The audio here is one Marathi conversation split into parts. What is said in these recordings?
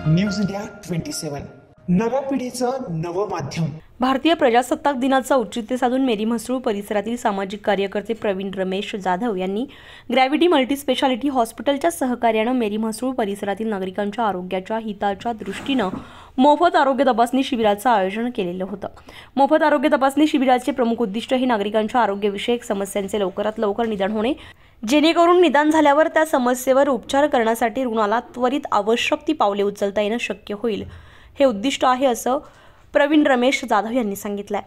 न्यूज इंडिया 27 नव्या पिढीचं नवं माध्यम। भारतीय प्रजासत्ताक दिनाचा औचित्य साधून मेरी म्हसरूळ परिसरातील सामाजिक कार्यकर्ते प्रवीण रमेश जाधव यांनी ग्रॅव्हिटी मल्टीस्पेशालिटी हॉस्पिटलच्या सहकार्याने मेरी म्हसरूळ परिसरातील नागरिकांच्या आरोग्याच्या हिताच्या दृष्टीने मोफत आरोग्य तपासणी शिबिराचं आयोजन केलेलं होतं। मोफत आरोग्य तपासणी शिबिराचे प्रमुख उद्दिष्ट हे नागरिकांच्या आरोग्यविषयक समस्यांचे लवकरात लवकर निदान होणे, जेणेकरून निदान झाल्यावर त्या समस्येवर उपचार करण्यासाठी रुग्णाला त्वरित आवश्यक ती पावले उचलता येणं शक्य होईल, हे उद्दिष्ट आहे असं प्रवीण रमेश जाधव यांनी सांगितलं।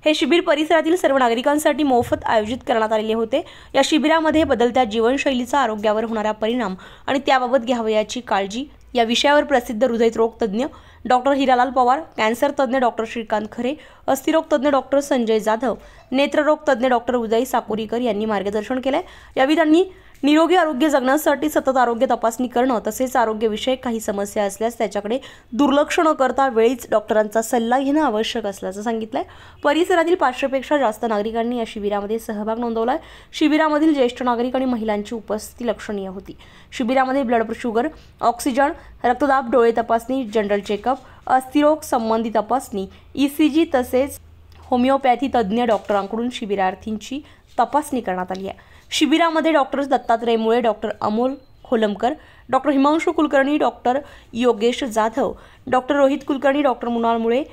हे शिबिर परिसरातील सर्व नागरिकांसाठी मोफत आयोजित करण्यात आलेले होते। या शिबिरामध्ये बदलत्या जीवनशैलीचा आरोग्यावर होणारा परिणाम आणि त्याबाबत घ्यावयाची काळजी या विषयावर प्रसिद्ध हृदयरोग तज्ञ डॉक्टर हिरालाल पवार, कॅन्सर तज्ञ डॉक्टर श्रीकांत खरे, अस्थिरोग तज्ञ डॉक्टर संजय जाधव, नेत्ररोग तज्ञ डॉक्टर उदय साकुरीकर यांनी मार्गदर्शन केले। यावेळी त्यांनी निरोगी आरोग्य जगण्यासाठी सतत आरोग्य तपासणी करणं तसेच आरोग्यविषयक काही समस्या असल्यास त्याच्याकडे दुर्लक्ष न करता वेळीच डॉक्टरांचा सल्ला घेणं आवश्यक असल्याचं सांगितलंय। परिसरातील 500 पेक्षा जास्त नागरिकांनी या शिबिरामध्ये सहभाग नोंदवलाय। शिबिरामधील ज्येष्ठ नागरिक आणि महिलांची उपस्थिती लक्षणीय होती। शिबिरामध्ये ब्लड शुगर, ऑक्सिजन, रक्तदाब, डोळे तपासणी, जनरल चेकअप, अस्थिरोग संबंधी तपासणी, ECG तसेच होमिओपॅथी तज्ञ डॉक्टरांकडून शिबिरार्थींची तपासणी करण्यात आली आहे। शिबिरामध्ये doctor Dattatray Mule, doctor Amol Kholamkar, doctor Himanshu Kulkarni, doctor Yogesh Jadhav, doctor Rohit Kulkarni, doctor Munal Mule,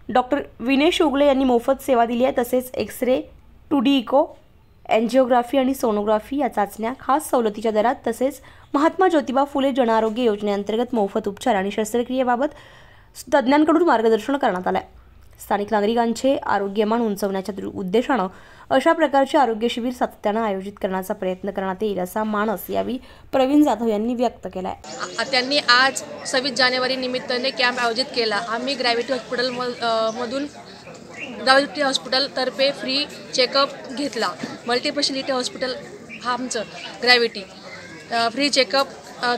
doctor Vinesh उगले यांनी मोफत सेवा दिली आहे। तसेच एक्स-रे, 2D इको, एंजिओग्राफी आणि सोनोग्राफी या चाचण्या खास सवलतीच्या दरात तसेच महात्मा ज्योतिबा फुले जन आरोग्य योजनेअंतर्गत मोफत उपचार आणि शस्त्रक्रियेबाबत तज्ज्ञांकडून मार्गदर्शन करण्यात आले। स्थानिक नागरिकांचे आरोग्यमान उंचावण्याच्या उद्देशाने अशा प्रकारचे आरोग्य शिबिर सातत्याने आयोजित करण्याचा प्रयत्न करण्यात येईल असा मानस यावेळी प्रवीण जाधव यांनी व्यक्त केला आहे। त्यांनी आज 26 जानेवारी निमित्ताने कॅम्प आयोजित केला। आम्ही ग्रॅव्हिटी हॉस्पिटल मधून ग्रॅव्हिटी हॉस्पिटल तर्फे फ्री चेकअप घेतला। मल्टीस्पेशालिटी हॉस्पिटल हा आमचं ग्रॅव्हिटी फ्री चेकअप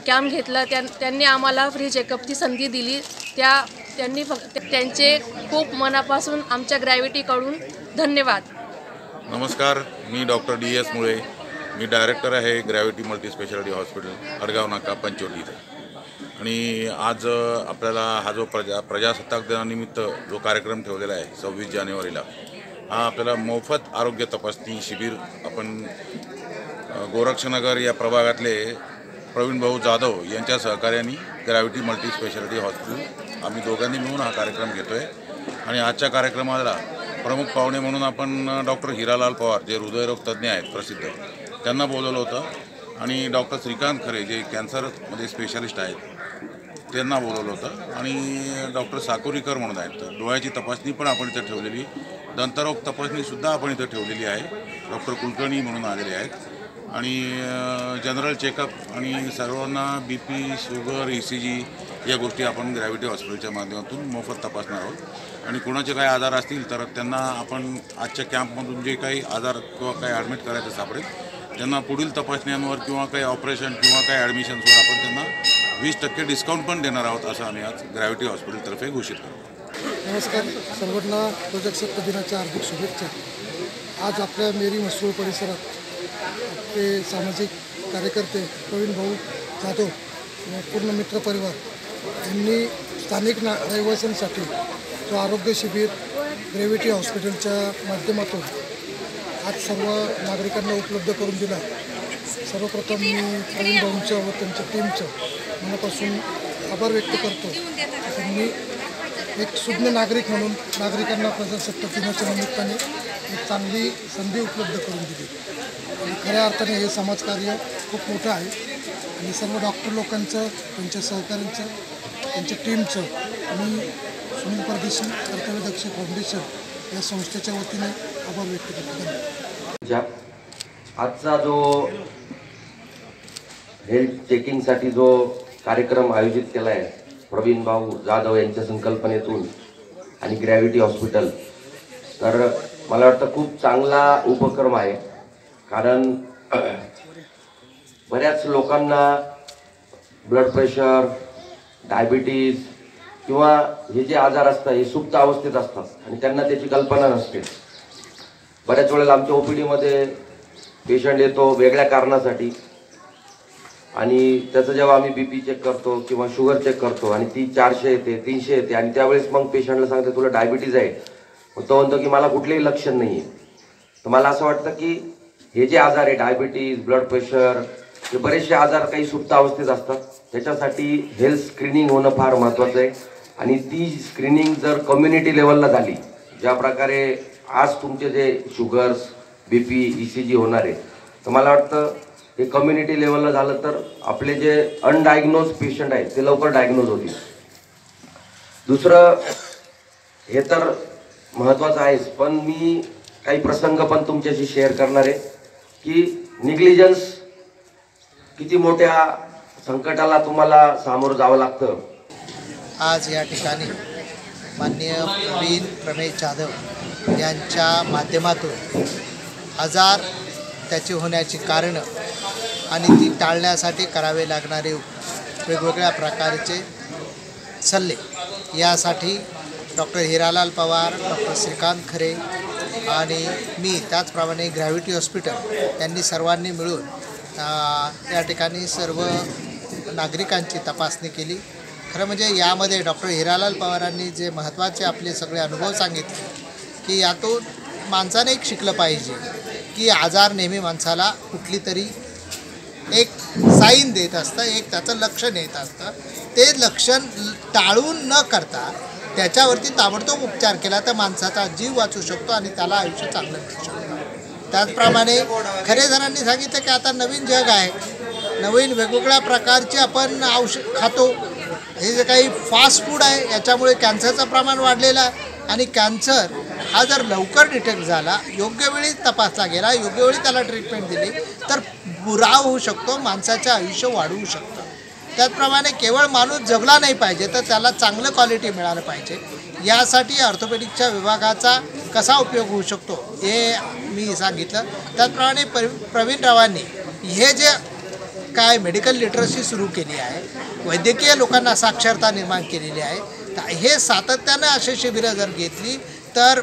कॅम्प घेतला। त्यांनी आम्हाला फ्री चेकअपची संधी दिली। त्यांनी फक्त त्यांचे खूप मनापासून आमच्या ग्रॅव्हिटीकडून धन्यवाद। नमस्कार, मी डॉक्टर DS मुळे, मी डायरेक्टर आहे ग्रॅव्हिटी मल्टीस्पेशालिटी हॉस्पिटल अडगाव नाका पंचवटी इथे। आणि आज आपल्याला हा जो प्रजासत्ताक दिनानिमित्त जो कार्यक्रम ठेवलेला आहे 26 जानेवारीला, हा आपल्याला मोफत आरोग्य तपासणी शिबिर आपण गोरक्षनगर या प्रभागातले प्रवीण भाऊ जाधव यांच्या सहकार्याने ग्रॅव्हिटी मल्टीस्पेशालिटी हॉस्पिटल आम्ही दोघांनी मिळून हा कार्यक्रम घेतो आहे। आणि आजच्या कार्यक्रमाला प्रमुख पाहुणे म्हणून आपण डॉक्टर हिरालाल पवार जे हृदयरोग तज्ञ आहेत प्रसिद्ध, त्यांना बोलवलं होतं। आणि डॉक्टर श्रीकांत खरे जे कॅन्सरमध्ये स्पेशलिस्ट आहेत त्यांना बोलवलं होतं। आणि डॉक्टर साकुरीकर म्हणून आहेत, डोळ्याची तपासणी पण आपण इथं ठेवलेली, दंतरोग तपासणीसुद्धा आपण इथं ठेवलेली आहे। डॉक्टर कुलकर्णी म्हणून आलेले आहेत। आणि जनरल चेकअप आणि सर्वांना BP, शुगर, ECG या गोष्टी आपण ग्रॅव्हिटी हॉस्पिटलच्या माध्यमातून मोफत तपासणार आहोत। आणि कोणाचे काही आजार असतील तर त्यांना आपण आजच्या कॅम्पमधून जे काही आजार किंवा काही ॲडमिट करायचं सापडेल त्यांना पुढील तपासण्यांवर किंवा काही ऑपरेशन किंवा काही ॲडमिशन्सवर आपण त्यांना 20% डिस्काउंट पण देणार आहोत, असं आम्ही आज ग्रॅव्हिटी हॉस्पिटलतर्फे घोषित करतो। नमस्कार, सर्वांना प्रजासत्ताक दिनाच्या हार्दिक शुभेच्छा। आज आपल्या मेरी म्हसरूळ परिसरात ते सामाजिक कार्यकर्ते प्रवीण भाऊ जाधव पूर्ण मित्र परिवार यांनी स्थानिक रहिवाशांसाठी जो आरोग्य शिबिर ग्रॅव्हिटी हॉस्पिटलच्या माध्यमातून आज सर्व नागरिकांना उपलब्ध करून दिला। सर्वप्रथम मी प्रवीण भाऊंचं व त्यांच्या टीमचं मनापासून आभार व्यक्त करतो। त्यांनी एक सुज्ञ नागरिक म्हणून नागरिकांना प्रजासत्ताक दिनाच्या निमित्ताने एक चांगली संधी उपलब्ध करून दिली। आणि खऱ्या अर्थाने हे समाजकार्य खूप मोठं आहे। आणि सर्व डॉक्टर लोकांचं, त्यांच्या सहकाऱ्यांचं, त्यांच्या टीमचं मी सुनील परदेशी कर्तव्यदक्ष फाउंडेशन या संस्थेच्या वतीने आभार व्यक्त करतो। आजचा जो हेल्थ चेकिंगसाठी जो कार्यक्रम आयोजित केला आहे प्रवीण भाऊ जाधव यांच्या संकल्पनेतून आणि ग्रॅव्हिटी हॉस्पिटल, तर मला वाटतं खूप चांगला उपक्रम आहे। कारण बऱ्याच लोकांना ब्लड प्रेशर, डायबिटीज किंवा हे जे आजार असतात हे सुप्त अवस्थेत असतात आणि त्यांना त्याची कल्पना नसते। बऱ्याच वेळेला आमच्या OPD मध्ये पेशंट येतो वेगळ्या कारणासाठी, आणि त्याचं जेव्हा आम्ही BP चेक करतो किंवा शुगर चेक करतो आणि ती 400 येते 300 येते आणि त्यावेळेस मग पेशंटला सांगते तुला डायबिटीज आहे, मग तो म्हणतो की मला कुठलेही लक्षण नाही आहे. तर मला असं वाटतं की हे जे आजार आहे डायबिटीज, ब्लड प्रेशर, हे बरेचसे आजार काही सुप्त अवस्थेत असतात. त्याच्यासाठी हेल्थ स्क्रीनिंग होणं फार महत्त्वाचं आहे आणि ती स्क्रीनिंग जर कम्युनिटी लेवलला झाली, ज्या प्रकारे आज तुमचे जे शुगर्स, BP, ECG होणार आहे, तर मला वाटतं हे कम्युनिटी लेवलला झालं तर आपले जे अनडायग्नोज पेशंट आहेत ते लवकर डायग्नोज होतील. दुसरं हे तर महत्त्वाचं आहेच, पण मी काही प्रसंग पण तुमच्याशी शेअर करणार आहे की निग्लिजन्स किती मोठ्या संकटाला तुम्हाला सामोरं जावं लागतं. आज या ठिकाणी माननीय प्रवीण रमेश जाधव यांच्या माध्यमातून आजार त्याची होण्याची कारणं आणि ती टाळण्यासाठी करावे लागणारे वेगवेगळ्या प्रकारचे सल्ले यासाठी डॉक्टर हिरालाल पवार, डॉक्टर श्रीकांत खरे आणि मी त्याचप्रमाणे ग्रॅव्हिटी हॉस्पिटल यांनी सर्वांनी मिळून या ठिकाणी सर्व नागरिकांची तपासणी केली. खरं म्हणजे यामध्ये डॉक्टर हिरालाल पवारांनी जे महत्त्वाचे आपले सगळे अनुभव सांगितले की यातून माणसाने एक शिकलं पाहिजे की आजार नेहमी माणसाला कुठली तरी एक साईन देत असतं, एक त्याचं लक्षण येत असतं. ते लक्षण टाळून न करता त्याच्यावरती ताबडतोब उपचार केला तर माणसाचा जीव वाचू शकतो आणि त्याला आयुष्य चांगलं मिळू शकतं. त्याचप्रमाणे खरे जणांनी सांगितलं की आता नवीन जग आहे, नवीन वेगवेगळ्या प्रकारचे आपण औषध खातो. हे जे काही फास्ट फूड आहे याच्यामुळे कॅन्सरचं प्रमाण वाढलेलं आहे आणि कॅन्सर हा जर लवकर डिटेक्ट झाला, योग्य वेळी तपासला गेला, योग्य वेळी त्याला ट्रीटमेंट दिली तर बुराव होऊ शकतो, माणसाचं आयुष्य वाढवू शकतं. त्याचप्रमाणे केवळ माणूस जगला नाही पाहिजे तर त्याला चांगलं क्वालिटी मिळालं पाहिजे. यासाठी ऑर्थोपेडिक्सच्या विभागाचा कसा उपयोग होऊ शकतो हे मी सांगितलं. त्याचप्रमाणे प्रवीण रावांनी हे जे काय मेडिकल लिटरसी सुरू केली आहे, वैद्यकीय लोकांना साक्षरता निर्माण केलेली आहे, तर हे सातत्यानं असे शिबिरं जर घेतली तर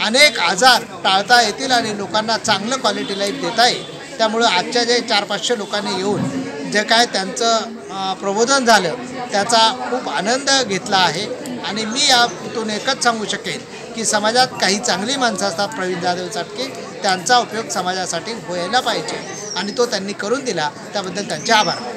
अनेक आजार टाळता येतील आणि लोकांना चांगलं क्वालिटी लाईफ देता येईल. त्यामुळं आजच्या जे 400-500 लोकांनी येऊन जे काय त्यांचं प्रबोधन झालं त्याचा खूप आनंद घेतला आहे आणि मी यातून एकच सांगू शकेन की समाजात काही चांगली माणसं असतात प्रवीण जाधवसारखी, त्यांचा उपयोग समाजासाठी व्हायला पाहिजे आणि तो त्यांनी करून दिला, त्याबद्दल त्यांचे आभार.